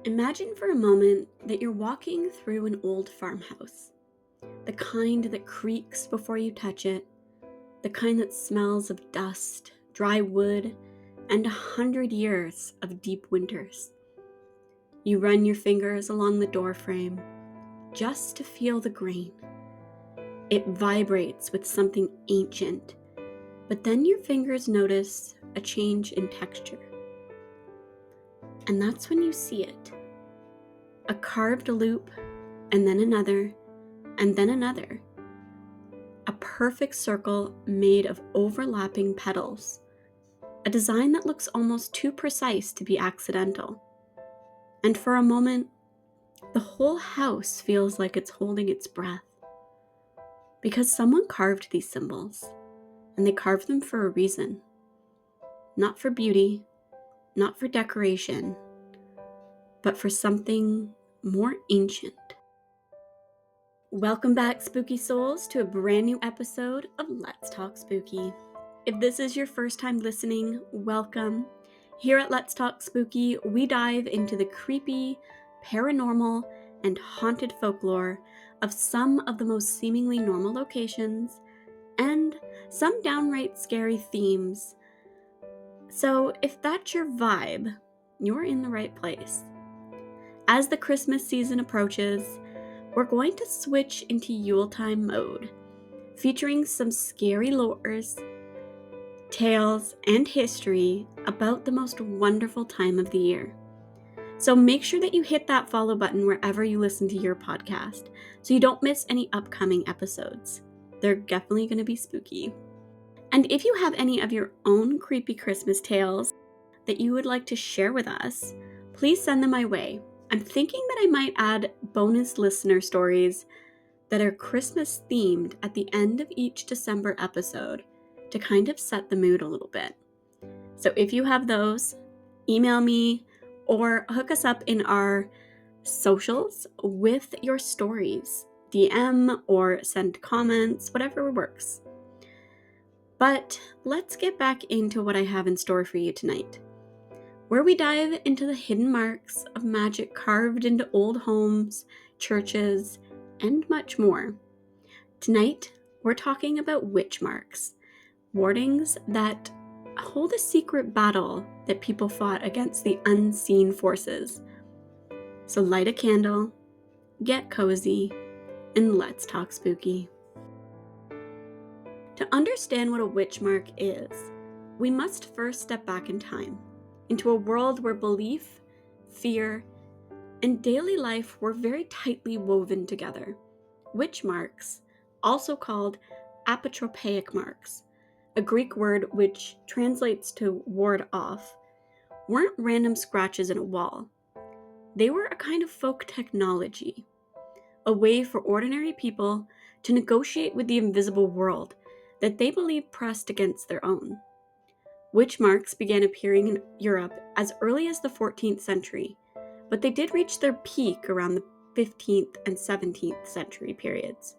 Imagine for a moment that you're walking through an old farmhouse, the kind that creaks before you touch it, the kind that smells of dust, dry wood, and 100 years of deep winters. You run your fingers along the doorframe just to feel the grain. It vibrates with something ancient, but then your fingers notice a change in texture. And that's when you see it. A carved loop, and then another, and then another. A perfect circle made of overlapping petals. A design that looks almost too precise to be accidental. And for a moment, the whole house feels like it's holding its breath. Because someone carved these symbols, and they carved them for a reason. Not for beauty, not for decoration, but for something more ancient. Welcome back, spooky souls, to a brand new episode of Let's Talk Spooky. If this is your first time listening, welcome. Here at Let's Talk Spooky, we dive into the creepy, paranormal, and haunted folklore of some of the most seemingly normal locations and some downright scary themes. So if that's your vibe, you're in the right place. As the Christmas season approaches, we're going to switch into Yuletime mode, featuring some scary lores, tales, and history about the most wonderful time of the year. So make sure that you hit that follow button wherever you listen to your podcast, so you don't miss any upcoming episodes. They're definitely going to be spooky. And if you have any of your own creepy Christmas tales that you would like to share with us, please send them my way. I'm thinking that I might add bonus listener stories that are Christmas themed at the end of each December episode to kind of set the mood a little bit. So if you have those, email me or hook us up in our socials with your stories. DM or send comments, whatever works. But let's get back into what I have in store for you tonight, where we dive into the hidden marks of magic carved into old homes, churches, and much more. Tonight, we're talking about witch marks, wardings that hold a secret battle that people fought against the unseen forces. So light a candle, get cozy, and let's talk spooky. To understand what a witch mark is, we must first step back in time, into a world where belief, fear, and daily life were very tightly woven together. Witch marks, also called apotropaic marks, a Greek word which translates to ward off, weren't random scratches in a wall. They were a kind of folk technology, a way for ordinary people to negotiate with the invisible world that they believed pressed against their own. Witch marks began appearing in Europe as early as the 14th century, but they did reach their peak around the 15th and 17th century periods.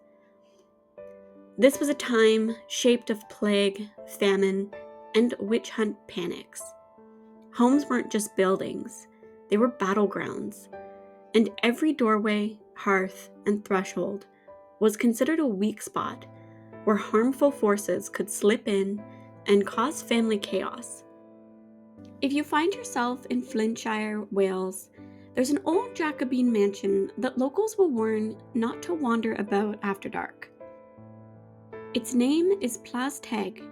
This was a time shaped of plague, famine, and witch hunt panics. Homes weren't just buildings, they were battlegrounds, and every doorway, hearth, and threshold was considered a weak spot where harmful forces could slip in and cause family chaos. If you find yourself in Flintshire, Wales, there's an old Jacobean mansion that locals will warn not to wander about after dark. Its name is Plas Teg,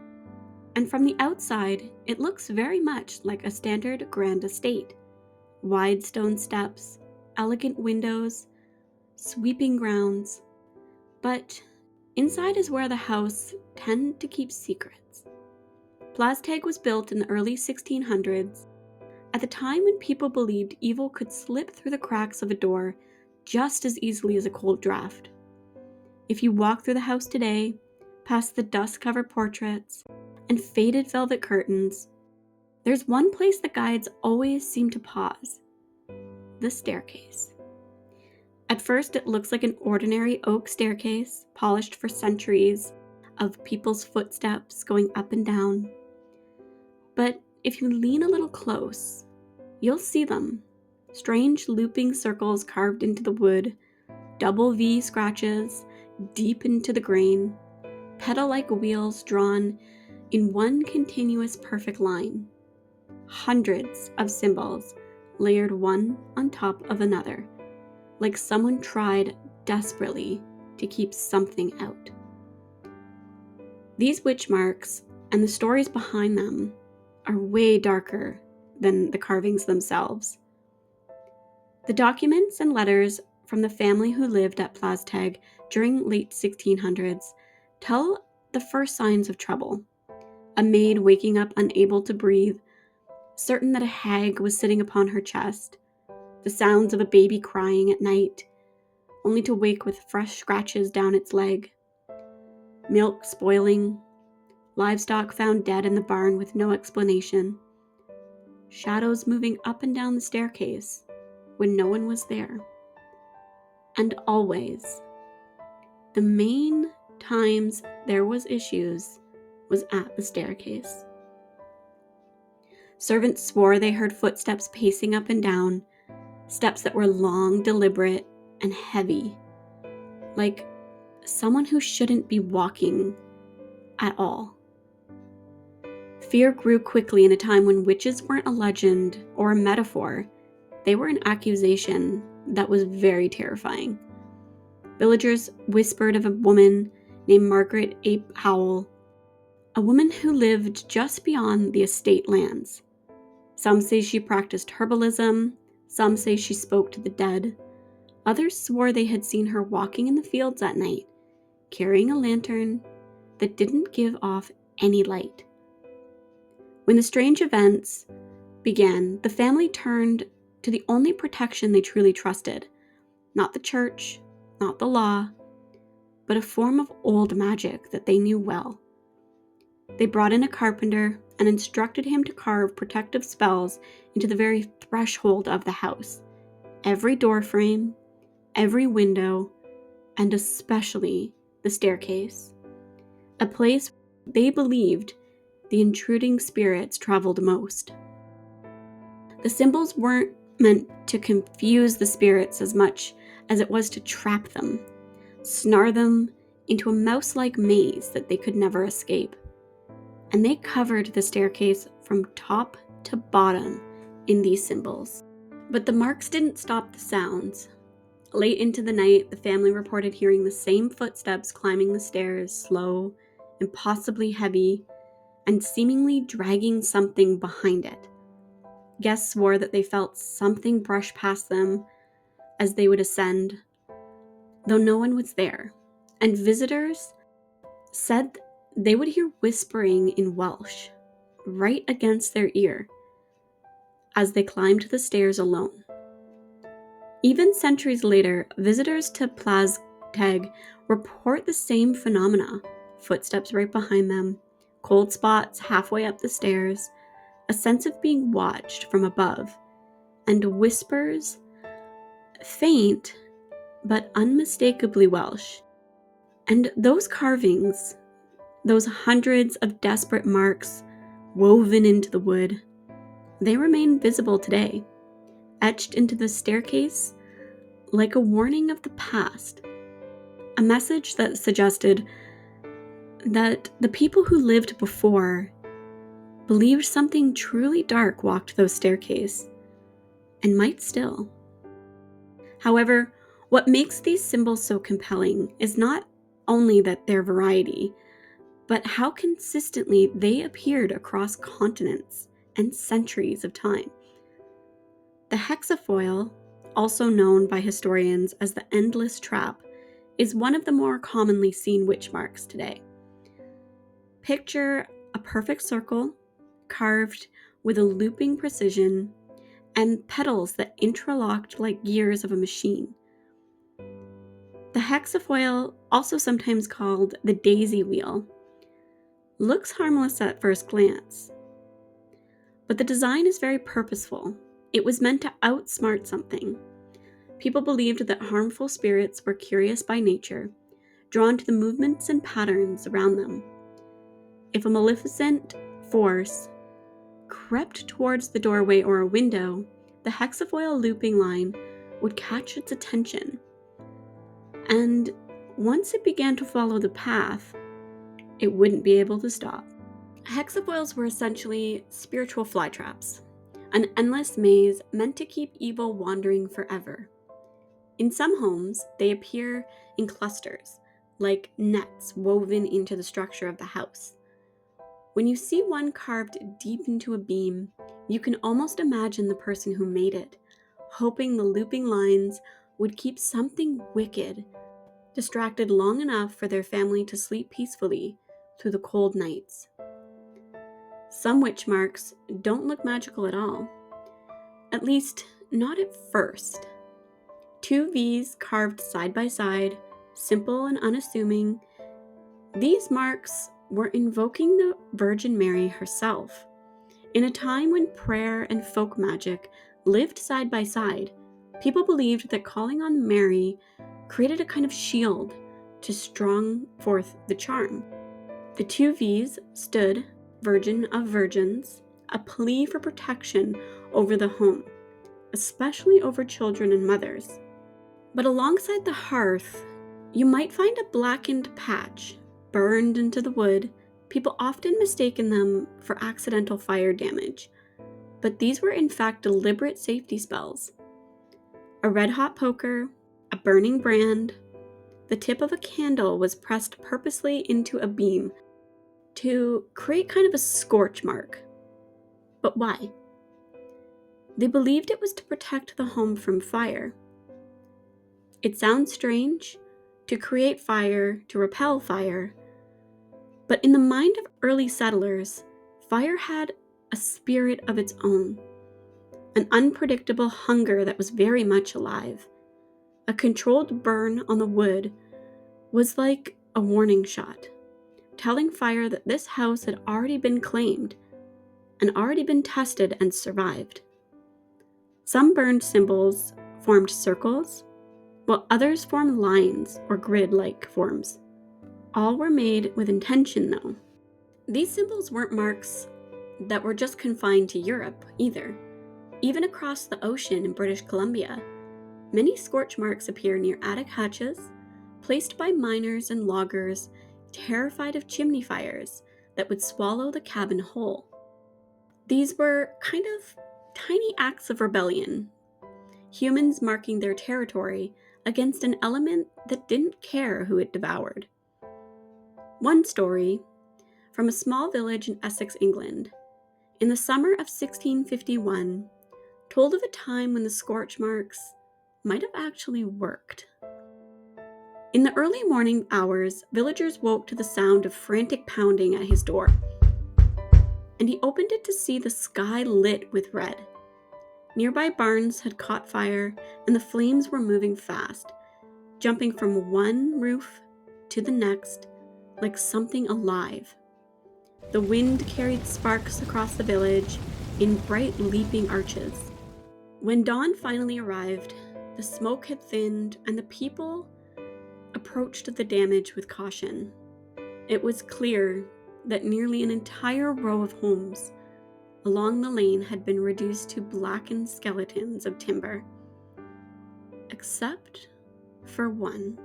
and from the outside, it looks very much like a standard grand estate. Wide stone steps, elegant windows, sweeping grounds, but inside is where the house tend to keep secrets. Plas Teg was built in the early 1600s, at the time when people believed evil could slip through the cracks of a door just as easily as a cold draft. If you walk through the house today, past the dust-covered portraits and faded velvet curtains, there's one place the guides always seem to pause: the staircase. At first, it looks like an ordinary oak staircase, polished for centuries of people's footsteps going up and down. But if you lean a little close, you'll see them, Strange looping circles carved into the wood, double V scratches deep into the grain, petal-like wheels drawn in one continuous perfect line. Hundreds of symbols layered one on top of another, like someone tried desperately to keep something out. These witch marks and the stories behind them are way darker than the carvings themselves. The documents and letters from the family who lived at Plasteg during late 1600s tell the first signs of trouble. A maid waking up unable to breathe, certain that a hag was sitting upon her chest, the sounds of a baby crying at night, only to wake with fresh scratches down its leg, milk spoiling, livestock found dead in the barn with no explanation, shadows moving up and down the staircase when no one was there. And always, the main times there was issues was at the staircase. Servants swore they heard footsteps pacing up and down, steps that were long, deliberate, and heavy, like someone who shouldn't be walking at all. Fear grew quickly in a time when witches weren't a legend or a metaphor. They were an accusation that was very terrifying. Villagers whispered of a woman named Margaret Ape Howell, a woman who lived just beyond the estate lands. Some say she practiced herbalism, some say she spoke to the dead. Others swore they had seen her walking in the fields at night, carrying a lantern that didn't give off any light. When the strange events began, the family turned to the only protection they truly trusted, not the church, not the law, but a form of old magic that they knew well. They brought in a carpenter and instructed him to carve protective spells into the very threshold of the house, every door frame, every window, and especially the staircase, a place they believed the intruding spirits traveled most. The symbols weren't meant to confuse the spirits as much as it was to trap them, snare them into a mouse-like maze that they could never escape. And they covered the staircase from top to bottom in these symbols. But the marks didn't stop the sounds. Late into the night, the family reported hearing the same footsteps climbing the stairs, slow, impossibly heavy, and seemingly dragging something behind it. Guests swore that they felt something brush past them as they would ascend, though no one was there. And visitors said they would hear whispering in Welsh right against their ear as they climbed the stairs alone. Even centuries later, visitors to Plasteg report the same phenomena: footsteps right behind them, cold spots halfway up the stairs, a sense of being watched from above, and whispers, faint but unmistakably Welsh. And those carvings, those hundreds of desperate marks woven into the wood, they remain visible today, etched into the staircase like a warning of the past, a message that suggested that the people who lived before believed something truly dark walked those staircases, and might still. However, what makes these symbols so compelling is not only that their variety, but how consistently they appeared across continents and centuries of time. The hexafoil, also known by historians as the endless trap, is one of the more commonly seen witch marks today. Picture a perfect circle carved with a looping precision and petals that interlocked like gears of a machine. The hexafoil, also sometimes called the daisy wheel, looks harmless at first glance, but the design is very purposeful. It was meant to outsmart something. People believed that harmful spirits were curious by nature, drawn to the movements and patterns around them. If a maleficent force crept towards the doorway or a window, the hexafoil looping line would catch its attention. And once it began to follow the path, it wouldn't be able to stop. Hexafoils were essentially spiritual flytraps, an endless maze meant to keep evil wandering forever. In some homes, they appear in clusters, like nets woven into the structure of the house. When you see one carved deep into a beam, you can almost imagine the person who made it, hoping the looping lines would keep something wicked distracted long enough for their family to sleep peacefully through the cold nights. Some witch marks don't look magical at all. At least, not at first. Two V's carved side by side, simple and unassuming. These marks were invoking the Virgin Mary herself. In a time when prayer and folk magic lived side by side, people believed that calling on Mary created a kind of shield to strong forth the charm. The two V's stood Virgin of Virgins, a plea for protection over the home, especially over children and mothers. But alongside the hearth, you might find a blackened patch, burned into the wood. People often mistaken them for accidental fire damage, but these were in fact deliberate safety spells. A red-hot poker, a burning brand, the tip of a candle was pressed purposely into a beam to create kind of a scorch mark. But why? They believed it was to protect the home from fire. It sounds strange, to create fire, to repel fire, but in the mind of early settlers, fire had a spirit of its own, an unpredictable hunger that was very much alive. A controlled burn on the wood was like a warning shot, telling fire that this house had already been claimed and already been tested and survived. Some burned symbols formed circles, while others formed lines or grid-like forms. All were made with intention, though. These symbols weren't marks that were just confined to Europe, either. Even across the ocean in British Columbia, many scorch marks appear near attic hatches, placed by miners and loggers terrified of chimney fires that would swallow the cabin whole. These were kind of tiny acts of rebellion, humans marking their territory against an element that didn't care who it devoured. One story, from a small village in Essex, England, in the summer of 1651, told of a time when the scorch marks might have actually worked. In the early morning hours, villagers woke to the sound of frantic pounding at his door, and he opened it to see the sky lit with red. Nearby barns had caught fire, and the flames were moving fast, jumping from one roof to the next like something alive. The wind carried sparks across the village in bright leaping arches. When dawn finally arrived, the smoke had thinned and the people approached the damage with caution. It was clear that nearly an entire row of homes along the lane had been reduced to blackened skeletons of timber, except for one.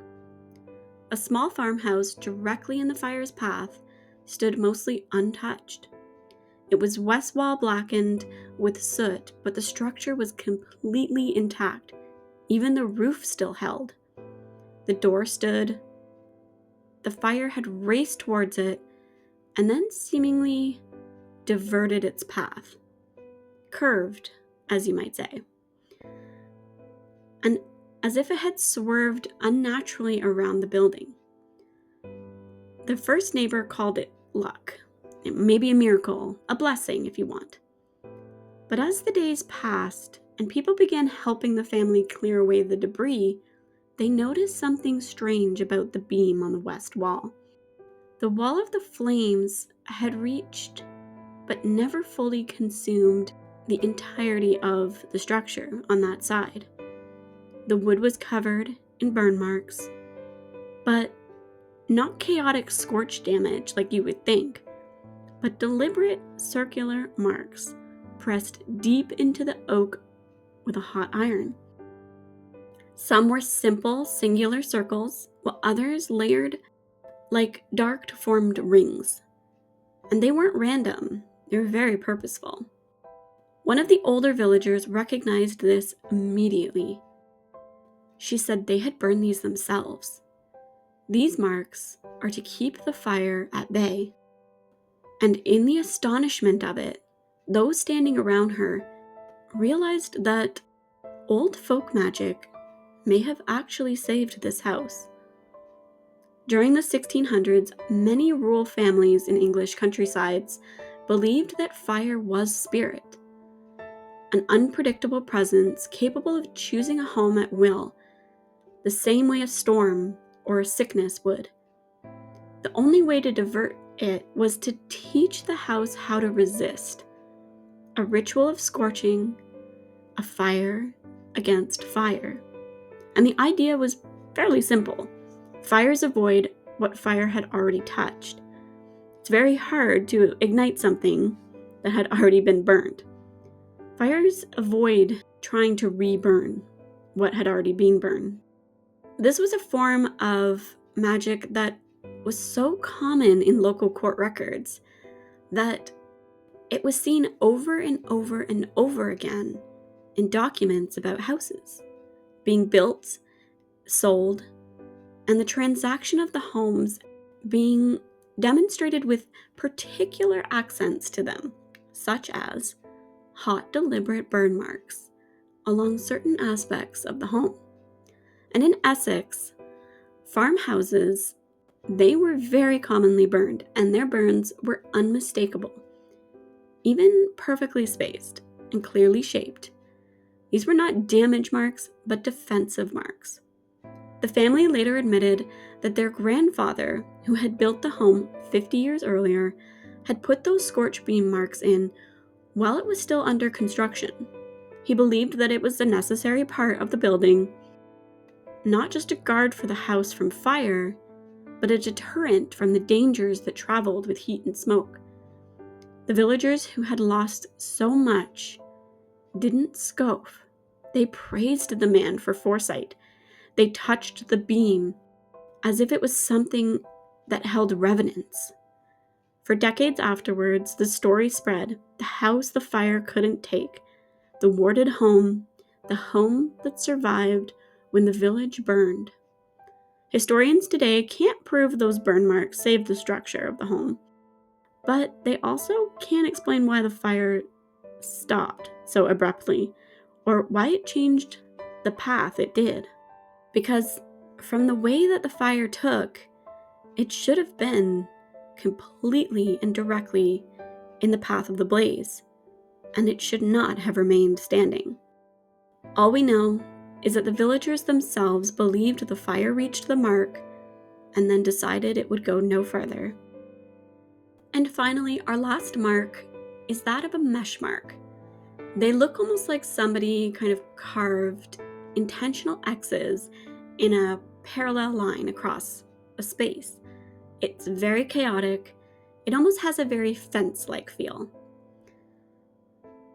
A small farmhouse directly in the fire's path stood mostly untouched. It was west wall blackened with soot, but the structure was completely intact. Even the roof still held. The door stood. The fire had raced towards it and then seemingly diverted its path. Curved, as you might say. And as if it had swerved unnaturally around the building. The first neighbor called it luck. It may be a miracle, a blessing if you want. But as the days passed and people began helping the family clear away the debris, they noticed something strange about the beam on the west wall. The wall of the flames had reached, but never fully consumed, the entirety of the structure on that side. The wood was covered in burn marks, but not chaotic scorch damage like you would think, but deliberate circular marks pressed deep into the oak with a hot iron. Some were simple, singular circles, while others layered like dark-formed rings. And they weren't random, they were very purposeful. One of the older villagers recognized this immediately. She said they had burned these themselves. These marks are to keep the fire at bay. And in the astonishment of it, those standing around her realized that old folk magic may have actually saved this house. During the 1600s, many rural families in English countrysides believed that fire was spirit, an unpredictable presence capable of choosing a home at will, the same way a storm or a sickness would. The only way to divert it was to teach the house how to resist. A ritual of scorching, a fire against fire. And the idea was fairly simple. Fires avoid what fire had already touched. It's very hard to ignite something that had already been burned. Fires avoid trying to reburn what had already been burned. This was a form of magic that was so common in local court records that it was seen over and over and over again in documents about houses being built, sold, and the transaction of the homes being demonstrated with particular accents to them, such as hot, deliberate burn marks along certain aspects of the home. And in Essex, farmhouses, they were very commonly burned, and their burns were unmistakable, even perfectly spaced and clearly shaped. These were not damage marks, but defensive marks. The family later admitted that their grandfather, who had built the home 50 years earlier, had put those scorch beam marks in while it was still under construction. He believed that it was a necessary part of the building, not just a guard for the house from fire, but a deterrent from the dangers that traveled with heat and smoke. The villagers who had lost so much didn't scoff. They praised the man for foresight. They touched the beam as if it was something that held reverence. For decades afterwards, the story spread, the house the fire couldn't take, the warded home, the home that survived when the village burned. Historians today can't prove those burn marks saved the structure of the home, but they also can't explain why the fire stopped so abruptly, or why it changed the path it did. Because from the way that the fire took, it should have been completely and directly in the path of the blaze, and it should not have remained standing. All we know is that the villagers themselves believed the fire reached the mark and then decided it would go no further. And finally, our last mark is that of a mesh mark. They look almost like somebody kind of carved intentional X's in a parallel line across a space. It's very chaotic. It almost has a very fence-like feel.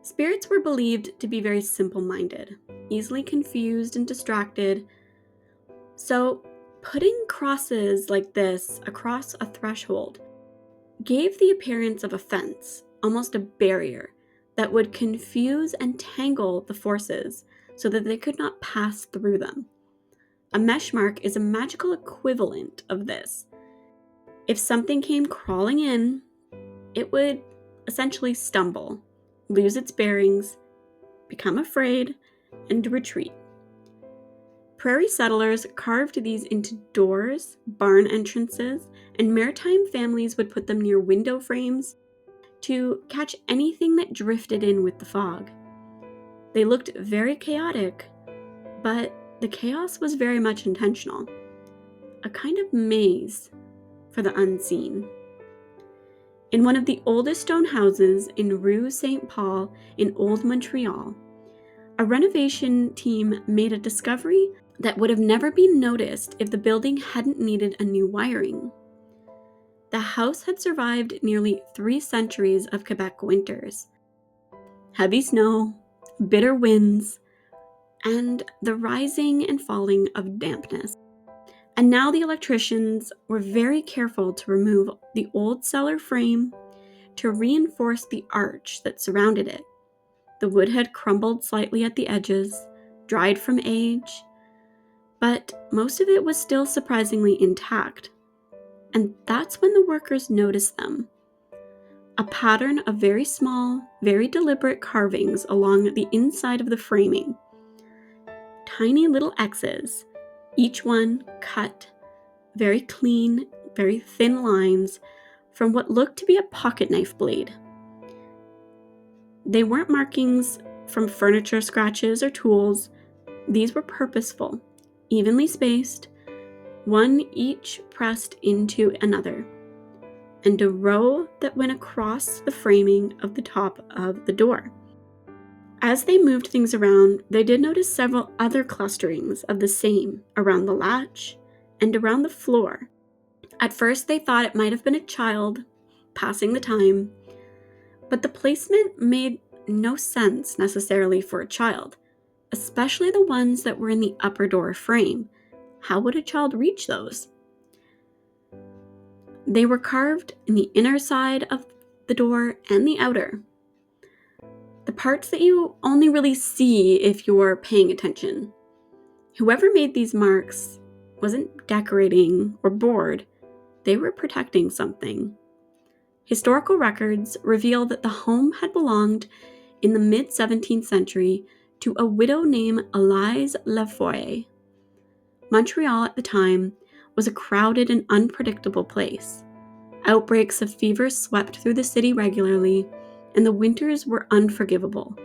Spirits were believed to be very simple-minded, easily confused and distracted. So putting crosses like this across a threshold gave the appearance of a fence, almost a barrier, that would confuse and tangle the forces so that they could not pass through them. A mesh mark is a magical equivalent of this. If something came crawling in, it would essentially stumble, lose its bearings, become afraid, and retreat. Prairie settlers carved these into doors, barn entrances, and maritime families would put them near window frames to catch anything that drifted in with the fog. They looked very chaotic, but the chaos was very much intentional. A kind of maze for the unseen. In one of the oldest stone houses in Rue St. Paul in Old Montreal, a renovation team made a discovery that would have never been noticed if the building hadn't needed a new wiring. The house had survived nearly 3 centuries of Quebec winters. Heavy snow, bitter winds, and the rising and falling of dampness. And now the electricians were very careful to remove the old cellar frame to reinforce the arch that surrounded it. The wood had crumbled slightly at the edges, dried from age, but most of it was still surprisingly intact. And that's when the workers noticed them. A pattern of very small, very deliberate carvings along the inside of the framing. Tiny little X's, each one cut very clean, very thin lines from what looked to be a pocket knife blade. They weren't markings from furniture scratches or tools. These were purposeful, evenly spaced, one each pressed into another, and a row that went across the framing of the top of the door. As they moved things around, they did notice several other clusterings of the same around the latch and around the floor. At first, they thought it might have been a child passing the time, but the placement made no sense necessarily for a child, especially the ones that were in the upper door frame. How would a child reach those? They were carved in the inner side of the door and the outer, the parts that you only really see if you're paying attention. Whoever made these marks wasn't decorating or bored. They were protecting something. Historical records reveal that the home had belonged in the mid-17th century to a widow named Elise Lafoyer. Montreal at the time was a crowded and unpredictable place. Outbreaks of fever swept through the city regularly, and the winters were unforgivable.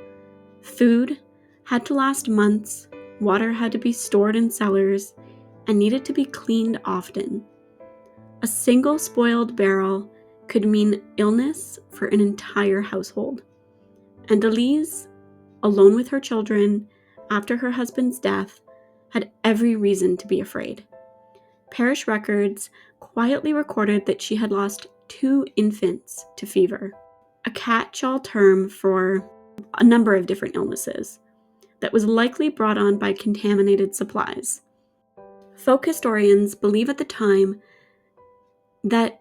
Food had to last months, water had to be stored in cellars, and needed to be cleaned often. A single spoiled barrel could mean illness for an entire household. And Elise, alone with her children after her husband's death, had every reason to be afraid. Parish records quietly recorded that she had lost 2 infants to fever, a catch-all term for a number of different illnesses that was likely brought on by contaminated supplies. Folk historians believe at the time that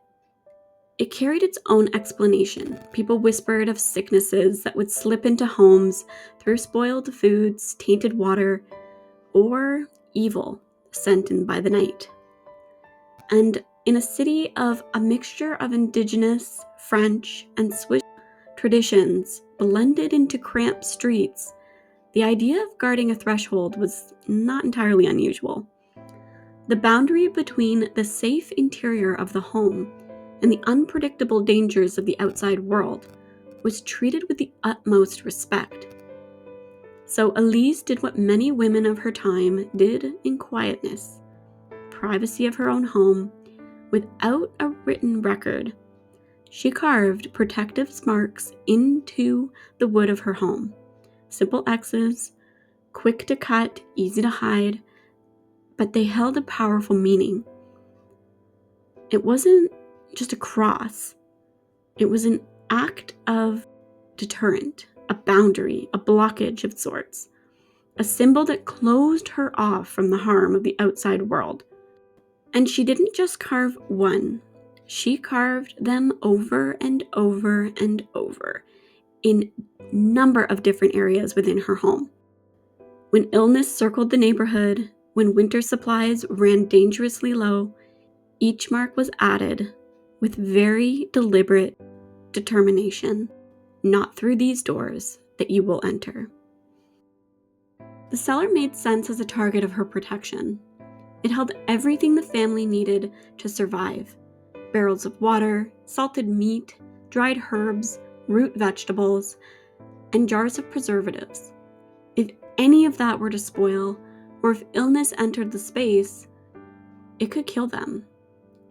it carried its own explanation. People whispered of sicknesses that would slip into homes through spoiled foods, tainted water, or evil sent in by the night. And in a city of a mixture of indigenous, French, and Swiss traditions blended into cramped streets, the idea of guarding a threshold was not entirely unusual. The boundary between the safe interior of the home and the unpredictable dangers of the outside world was treated with the utmost respect. So Elise did what many women of her time did in quietness, privacy of her own home, without a written record. She carved protective marks into the wood of her home. Simple X's, quick to cut, easy to hide, but they held a powerful meaning. It wasn't just a cross. It was an act of deterrent, a boundary, a blockage of sorts, a symbol that closed her off from the harm of the outside world. And she didn't just carve one. She carved them over and over and over in a number of different areas within her home. When illness circled the neighborhood, when winter supplies ran dangerously low, each mark was added with very deliberate determination. Not through these doors that you will enter. The cellar made sense as a target of her protection. It held everything the family needed to survive. Barrels of water, salted meat, dried herbs, root vegetables, and jars of preservatives. If any of that were to spoil, or if illness entered the space, it could kill them.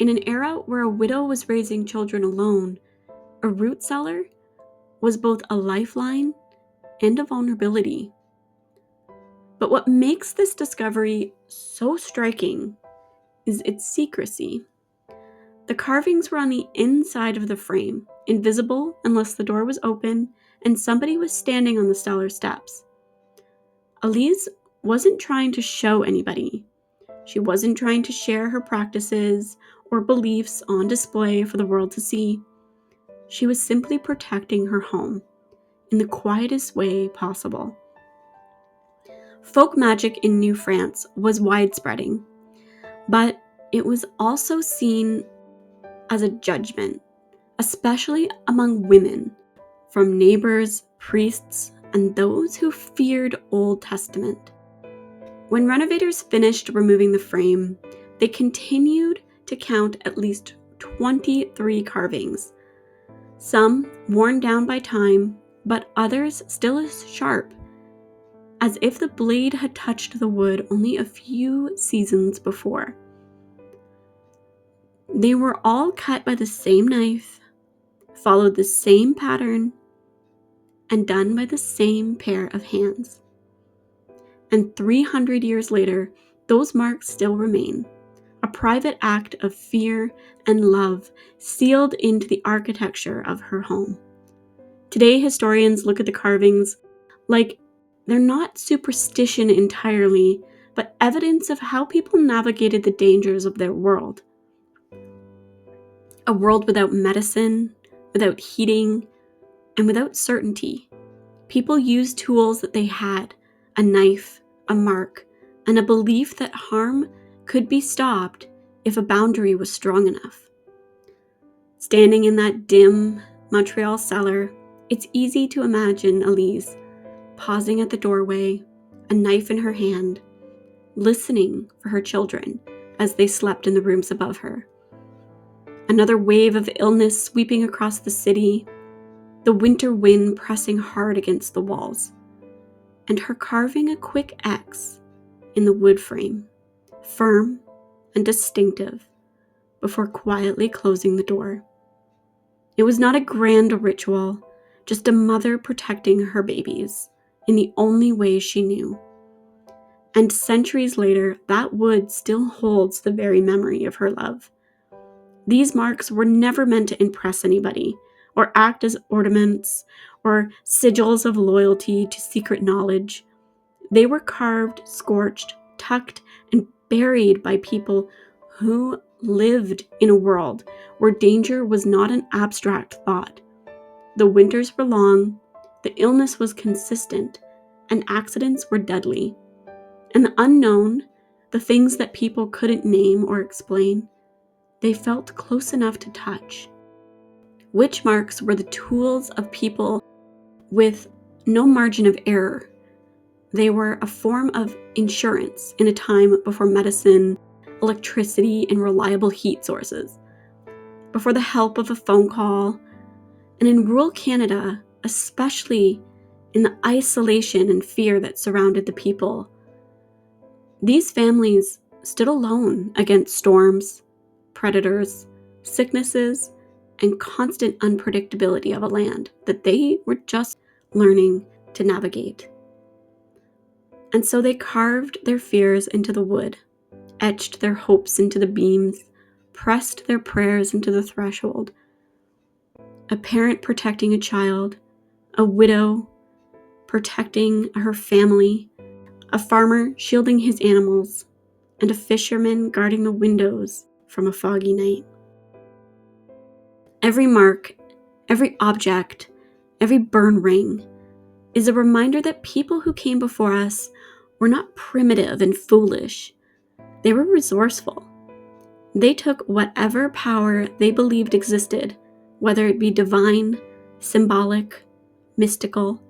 In an era where a widow was raising children alone, a root cellar was both a lifeline and a vulnerability. But what makes this discovery so striking is its secrecy. The carvings were on the inside of the frame, invisible unless the door was open and somebody was standing on the cellar steps. Elise wasn't trying to show anybody. She wasn't trying to share her practices or beliefs on display for the world to see. She was simply protecting her home in the quietest way possible. Folk magic in New France was widespreading, but it was also seen as a judgment, especially among women, from neighbors, priests, and those who feared Old Testament. When renovators finished removing the frame, they continued to count at least 23 carvings, some worn down by time, but others still as sharp, as if the blade had touched the wood only a few seasons before. They were all cut by the same knife, followed the same pattern, and done by the same pair of hands. And 300 years later, those marks still remain, a private act of fear and love sealed into the architecture of her home. Today, historians look at the carvings like they're not superstition entirely, but evidence of how people navigated the dangers of their world. A world without medicine, without heating, and without certainty. People used tools that they had, a knife, a mark, and a belief that harm could be stopped if a boundary was strong enough. Standing in that dim Montreal cellar, it's easy to imagine Elise pausing at the doorway, a knife in her hand, listening for her children as they slept in the rooms above her. Another wave of illness sweeping across the city, the winter wind pressing hard against the walls, and her carving a quick X in the wood frame, firm and distinctive, before quietly closing the door. It was not a grand ritual, just a mother protecting her babies in the only way she knew. And centuries later, that wood still holds the very memory of her love. These marks were never meant to impress anybody, or act as ornaments, or sigils of loyalty to secret knowledge. They were carved, scorched, tucked, and buried by people who lived in a world where danger was not an abstract thought. The winters were long, the illness was consistent, and accidents were deadly. And the unknown, the things that people couldn't name or explain, they felt close enough to touch. Witch marks were the tools of people with no margin of error. They were a form of insurance in a time before medicine, electricity, and reliable heat sources, before the help of a phone call, and in rural Canada, especially in the isolation and fear that surrounded the people. These families stood alone against storms, predators, sicknesses, and constant unpredictability of a land that they were just learning to navigate. And so they carved their fears into the wood, etched their hopes into the beams, pressed their prayers into the threshold. A parent protecting a child, a widow protecting her family, a farmer shielding his animals, and a fisherman guarding the windows from a foggy night. Every mark, every object, every burn ring is a reminder that people who came before us were not primitive and foolish. They were resourceful. They took whatever power they believed existed, whether it be divine, symbolic, mystical,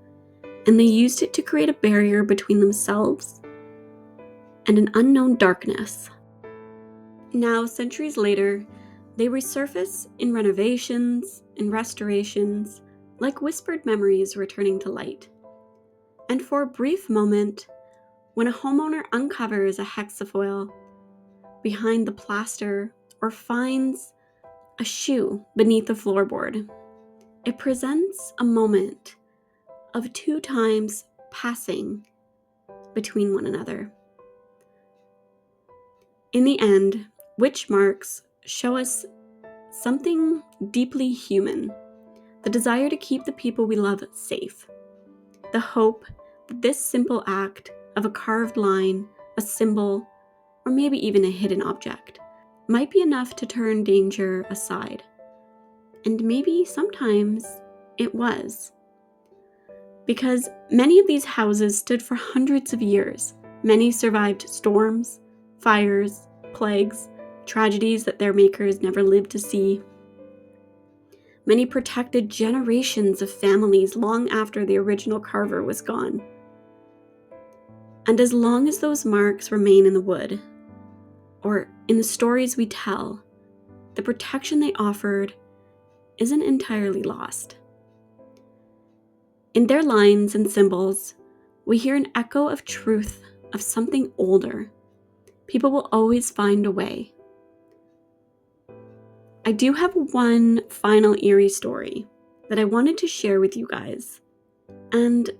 and they used it to create a barrier between themselves and an unknown darkness. Now, centuries later, they resurface in renovations, in restorations, like whispered memories returning to light. And for a brief moment, when a homeowner uncovers a hexafoil behind the plaster or finds a shoe beneath the floorboard, it presents a moment of two times passing between one another. In the end, witch marks show us something deeply human, the desire to keep the people we love safe, the hope that this simple act of a carved line, a symbol, or maybe even a hidden object might be enough to turn danger aside. And maybe sometimes it was. Because many of these houses stood for hundreds of years. Many survived storms, fires, plagues, tragedies that their makers never lived to see. Many protected generations of families long after the original carver was gone. And as long as those marks remain in the wood, or in the stories we tell, the protection they offered isn't entirely lost. In their lines and symbols, we hear an echo of truth, of something older. People will always find a way. I do have one final eerie story that I wanted to share with you guys. And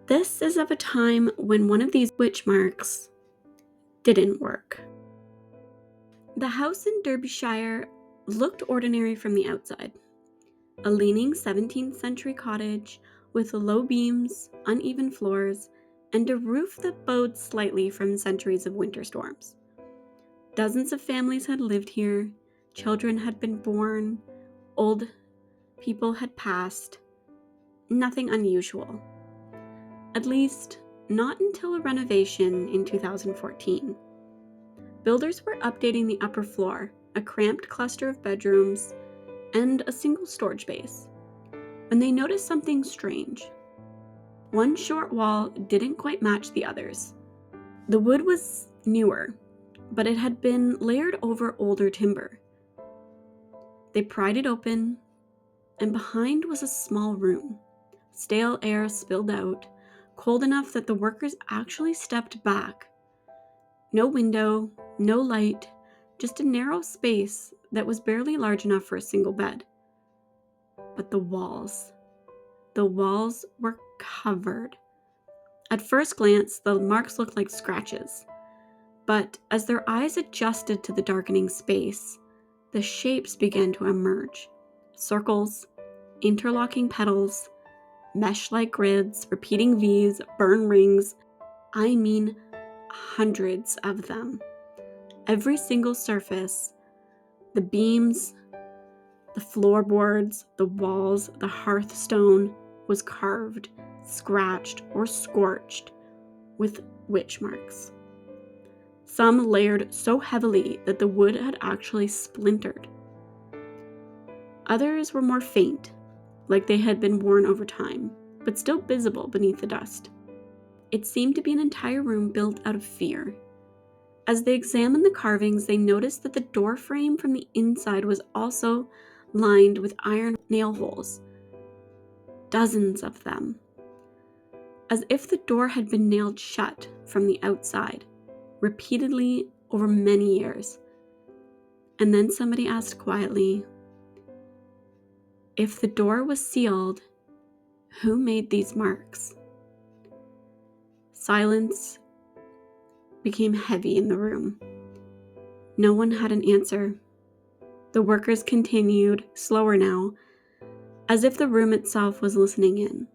this is of a time when one of these witch marks didn't work. The house in Derbyshire looked ordinary from the outside. A leaning 17th century cottage with low beams, uneven floors, and a roof that bowed slightly from centuries of winter storms. Dozens of families had lived here, children had been born, old people had passed. Nothing unusual. At least, not until a renovation in 2014. Builders were updating the upper floor, a cramped cluster of bedrooms, and a single storage base, when they noticed something strange. One short wall didn't quite match the others. The wood was newer, but it had been layered over older timber. They pried it open, and behind was a small room. Stale air spilled out, cold enough that the workers actually stepped back. No window, no light, just a narrow space that was barely large enough for a single bed. But the walls were covered. At first glance, the marks looked like scratches. But as their eyes adjusted to the darkening space, the shapes began to emerge. Circles, interlocking petals, mesh-like grids, repeating V's, burn rings. I mean, hundreds of them. Every single surface, the beams, the floorboards, the walls, the hearthstone, was carved, scratched, or scorched with witch marks. Some layered so heavily that the wood had actually splintered. Others were more faint, like they had been worn over time, but still visible beneath the dust. It seemed to be an entire room built out of fear. As they examined the carvings, they noticed that the door frame from the inside was also lined with iron nail holes. Dozens of them. As if the door had been nailed shut from the outside, repeatedly over many years. And then somebody asked quietly, if the door was sealed, who made these marks? Silence became heavy in the room. No one had an answer. The workers continued, slower now, as if the room itself was listening in.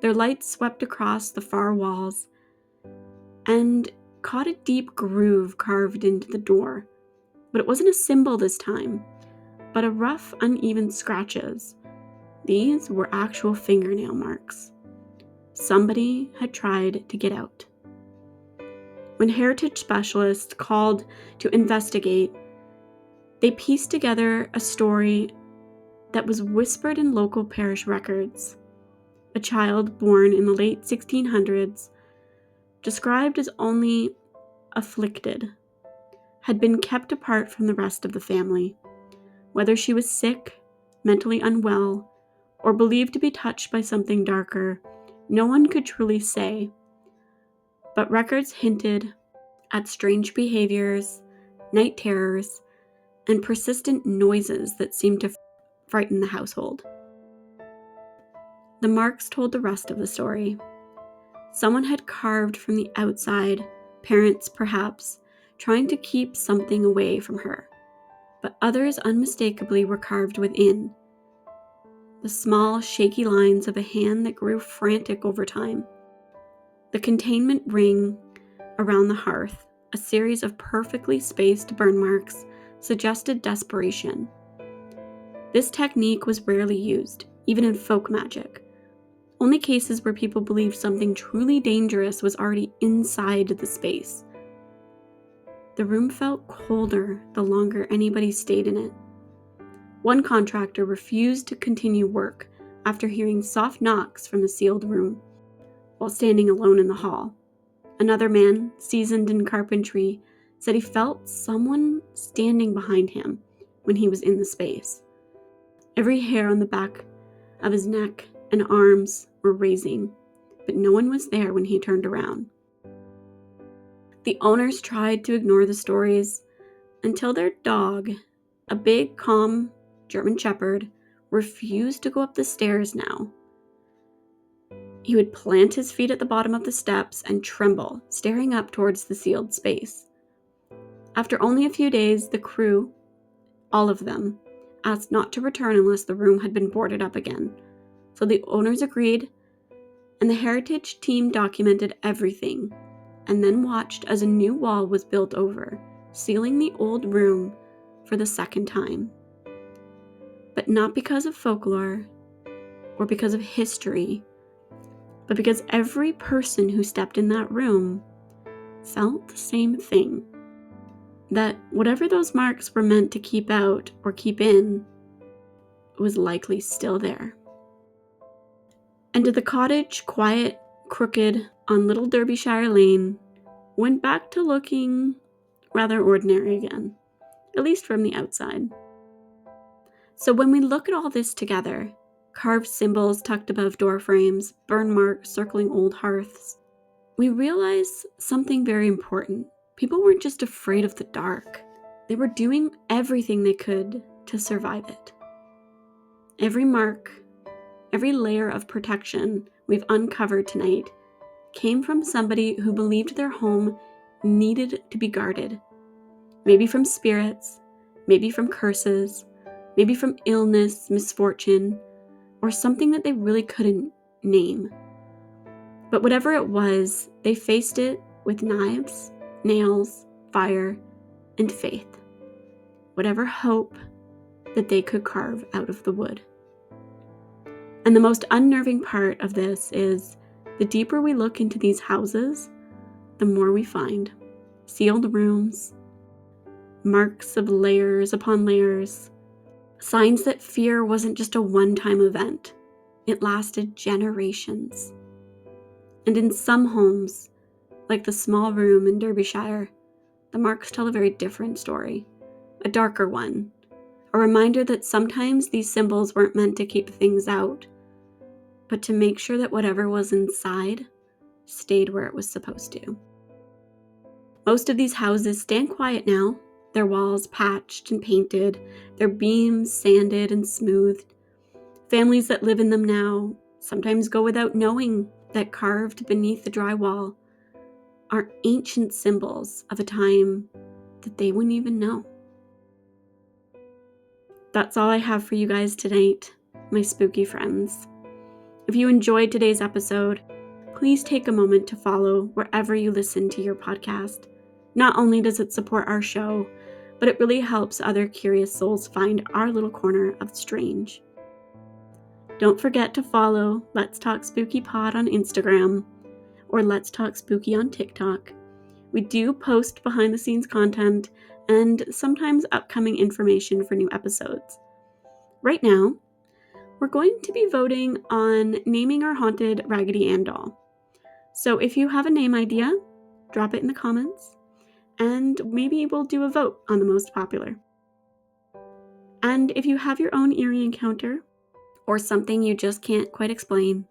Their light swept across the far walls and caught a deep groove carved into the door. But it wasn't a symbol this time, but a rough, uneven scratches. These were actual fingernail marks. Somebody had tried to get out. When heritage specialists called to investigate, they pieced together a story that was whispered in local parish records. A child born in the late 1600s, described as only afflicted, had been kept apart from the rest of the family. Whether she was sick, mentally unwell, or believed to be touched by something darker, no one could truly say. But records hinted at strange behaviors, night terrors, and persistent noises that seemed to frighten the household. The marks told the rest of the story. Someone had carved from the outside, parents perhaps, trying to keep something away from her. But others unmistakably were carved within. The small, shaky lines of a hand that grew frantic over time. The containment ring, around the hearth, a series of perfectly spaced burn marks, suggested desperation. This technique was rarely used, even in folk magic. Only cases where people believed something truly dangerous was already inside the space. The room felt colder the longer anybody stayed in it. One contractor refused to continue work after hearing soft knocks from the sealed room while standing alone in the hall. Another man, seasoned in carpentry, said he felt someone standing behind him when he was in the space. Every hair on the back of his neck and arms were raising, but no one was there when he turned around. The owners tried to ignore the stories until their dog, a big, calm German Shepherd, refused to go up the stairs now. He would plant his feet at the bottom of the steps and tremble, staring up towards the sealed space. After only a few days, the crew, all of them, asked not to return unless the room had been boarded up again. So the owners agreed, and the heritage team documented everything, and then watched as a new wall was built over, sealing the old room for the second time. But not because of folklore or because of history, but because every person who stepped in that room felt the same thing. That whatever those marks were meant to keep out or keep in was likely still there. And the cottage, quiet, crooked, on Little Derbyshire Lane, went back to looking rather ordinary again, at least from the outside. So when we look at all this together, carved symbols tucked above door frames, burn marks circling old hearths, we realize something very important. People weren't just afraid of the dark. They were doing everything they could to survive it. Every mark, every layer of protection we've uncovered tonight came from somebody who believed their home needed to be guarded. Maybe from spirits, maybe from curses, maybe from illness, misfortune, or something that they really couldn't name. But whatever it was, they faced it with knives, nails, fire, and faith. Whatever hope that they could carve out of the wood. And the most unnerving part of this is the deeper we look into these houses, the more we find. Sealed rooms, marks of layers upon layers, signs that fear wasn't just a one-time event. It lasted generations. And in some homes, like the small room in Derbyshire, the marks tell a very different story, a darker one, a reminder that sometimes these symbols weren't meant to keep things out, but to make sure that whatever was inside stayed where it was supposed to. Most of these houses stand quiet now, their walls patched and painted, their beams sanded and smoothed. Families that live in them now sometimes go without knowing that carved beneath the drywall are ancient symbols of a time that they wouldn't even know. That's all I have for you guys tonight, my spooky friends. If you enjoyed today's episode, please take a moment to follow wherever you listen to your podcast. Not only does it support our show, but it really helps other curious souls find our little corner of strange. Don't forget to follow Let's Talk Spooky Pod on Instagram or Let's Talk Spooky on TikTok. We do post behind the scenes content and sometimes upcoming information for new episodes. Right now, we're going to be voting on naming our haunted Raggedy Ann doll. So if you have a name idea, drop it in the comments, and maybe we'll do a vote on the most popular. And if you have your own eerie encounter, or something you just can't quite explain,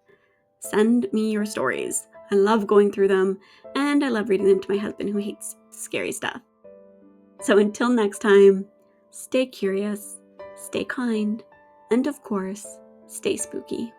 send me your stories. I love going through them, and I love reading them to my husband who hates scary stuff. So until next time, stay curious, stay kind, and of course, stay spooky.